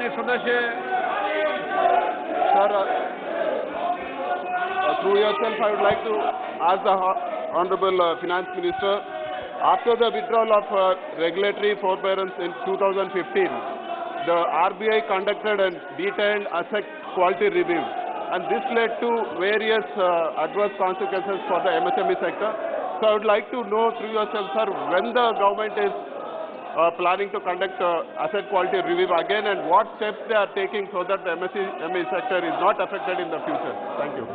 माननीय सदस्य Sir, through yourself, I would like to ask the Honorable Finance Minister, after the withdrawal of regulatory forbearance in 2015, the RBI conducted a detailed asset quality review, and this led to various adverse consequences for the MSME sector. So I would like to know through yourself, sir, when the government is planning to conduct asset quality review again, and what steps they are taking so that the MSME sector is not affected in the future. Thank you.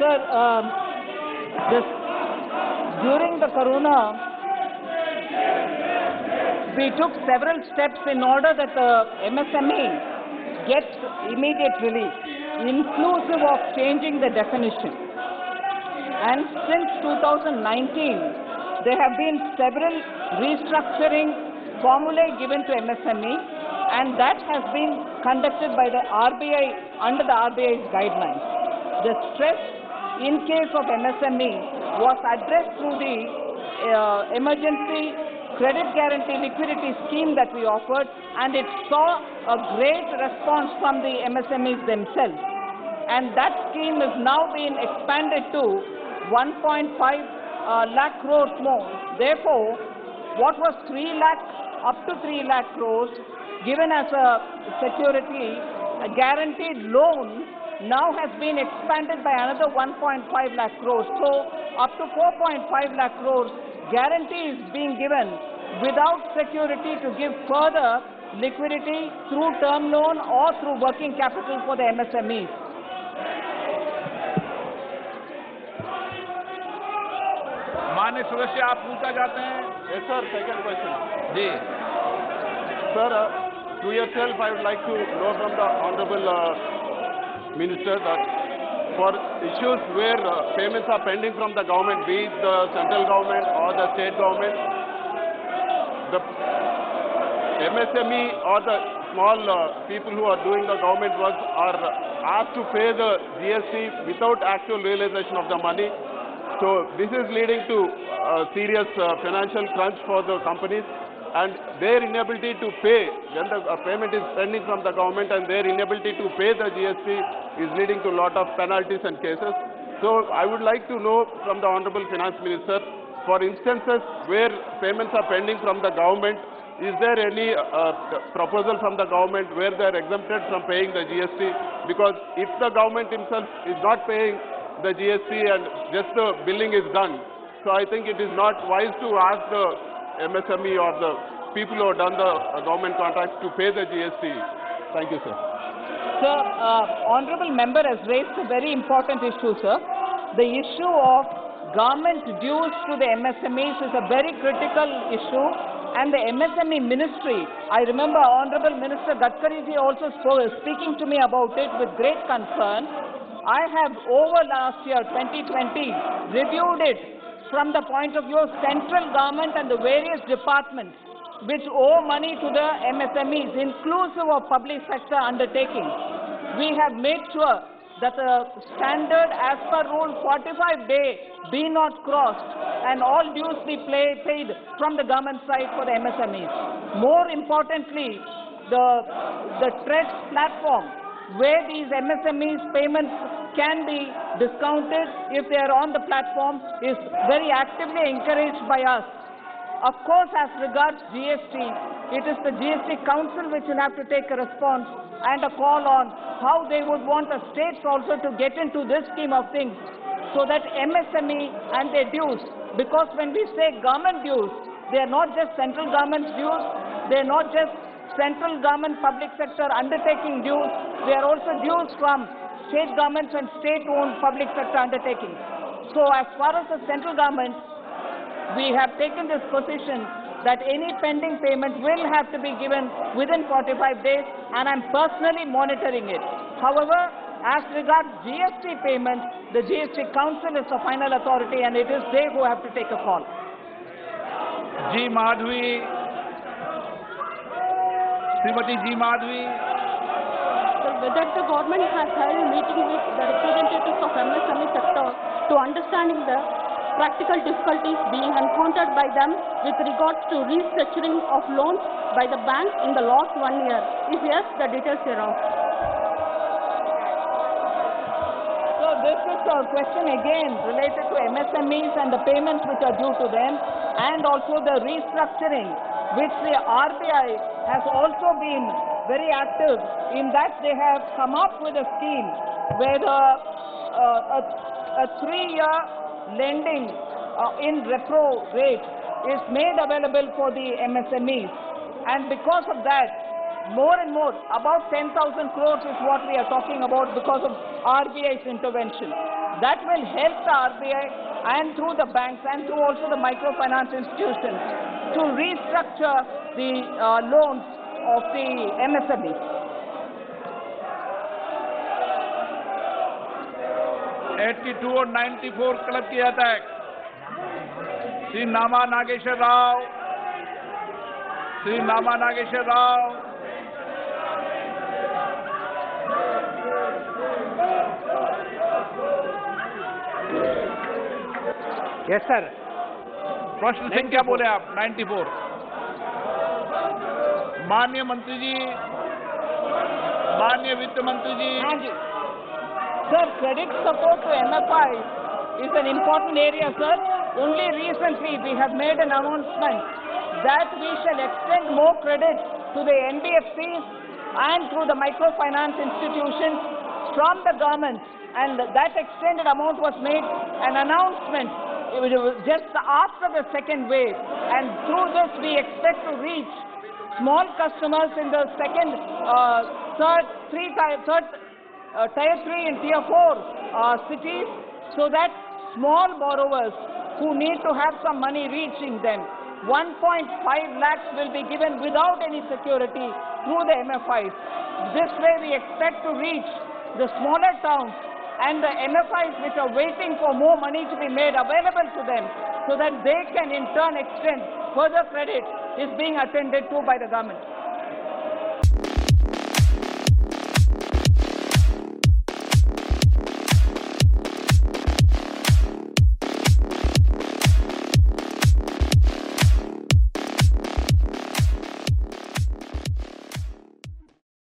Sir, during the corona, we took several steps in order that the MSME gets immediate relief, inclusive of changing the definition. And since 2019, there have been several restructuring formulae given to MSME, and that has been conducted by the RBI under the RBI's guidelines. The stress in case of MSME was addressed through the emergency credit guarantee liquidity scheme that we offered, and it saw a great response from the MSMEs themselves. And that scheme is now being expanded to 1.5 lakh crores more. Therefore, what was 3 lakh up to 3 lakh crores given as a security, a guaranteed loan, now has been expanded by another 1.5 lakh crores. So up to 4.5 lakh crores guarantee is being given without security to give further liquidity through term loan or through working capital for the MSMEs. माननीय सदस्य आप पूछना चाहते हैं? Yes, sir. Second question. Ji. Sir, to yourself, I would like to know from the Honorable Minister that for issues where payments are pending from the government, be it the central government or the state government, the MSME or the small people who are doing the government work are asked to pay the GST without actual realization of the money. So this is leading to serious financial crunch for the companies, and their inability to pay when the payment is pending from the government, and their inability to pay the GST is leading to a lot of penalties and cases. So I would like to know from the Honorable Finance Minister, for instances where payments are pending from the government, is there any proposal from the government where they are exempted from paying the GST? Because if the government himself is not paying the GST and just the billing is done, so I think it is not wise to ask the MSME or the people who have done the government contracts to pay the GST. Thank you, sir. Sir, Honorable Member has raised a very important issue, sir. The issue of government dues to the MSMEs is a very critical issue, and the MSME Ministry, I remember Honorable Minister Gadkari ji also speaking to me about it with great concern. I have over last year, 2020, reviewed it from the point of view of central government and the various departments which owe money to the MSMEs, inclusive of public sector undertakings. We have made sure that the standard as per rule 45-day be not crossed and all dues be paid from the government side for the MSMEs. More importantly, the TREDS platform, where these MSMEs payments can be discounted if they are on the platform, is very actively encouraged by us. Of course, as regards GST, it is the GST Council which will have to take a response and a call on how they would want the states also to get into this scheme of things, so that MSME and their dues, because when we say government dues, they are not just central government dues, they are not just central government public sector undertaking dues, they are also dues from state governments and state-owned public sector undertakings. So as far as the central government, we have taken this position that any pending payment will have to be given within 45 days, and I'm personally monitoring it. However, as regards GST payments, the GST Council is the final authority, and it is they who have to take a call. G. Madhvi. Srimati G. Madhvi. Whether the government has held a meeting with the representatives of MSME sector to understanding the practical difficulties being encountered by them with regards to restructuring of loans by the bank in the last 1 year? If yes, the details hereof. So this is a question again related to MSMEs and the payments which are due to them, and also the restructuring, which the RBI has also been very active in that they have come up with a scheme where a 3-year lending in repo rate is made available for the MSMEs, and because of that, more and more, about 10,000 crores is what we are talking about because of RBI's intervention. That will help the RBI and through the banks and through also the microfinance institutions to restructure the loans of the MSMEs. 82 और 94 club किया जाता है। श्री नामा नागेश्वर राव, श्री नामा Nageshwar Rao, yes sir. प्रश्न सिंह क्या बोले आप? 94। माननीय मंत्री जी, माननीय वित्त मंत्री जी। हाँ जी sir, credit support to MFI is an important area, sir. Only recently we have made an announcement that we shall extend more credit to the NBFCs and through the microfinance institutions from the government, and that extended amount was made an announcement just after the second wave, and through this we expect to reach small customers in the second, Tier 3 and Tier 4 cities, so that small borrowers who need to have some money reaching them, 1.5 lakhs will be given without any security through the MFIs. This way we expect to reach the smaller towns and the MFIs which are waiting for more money to be made available to them, so that they can in turn extend further credit is being attended to by the government.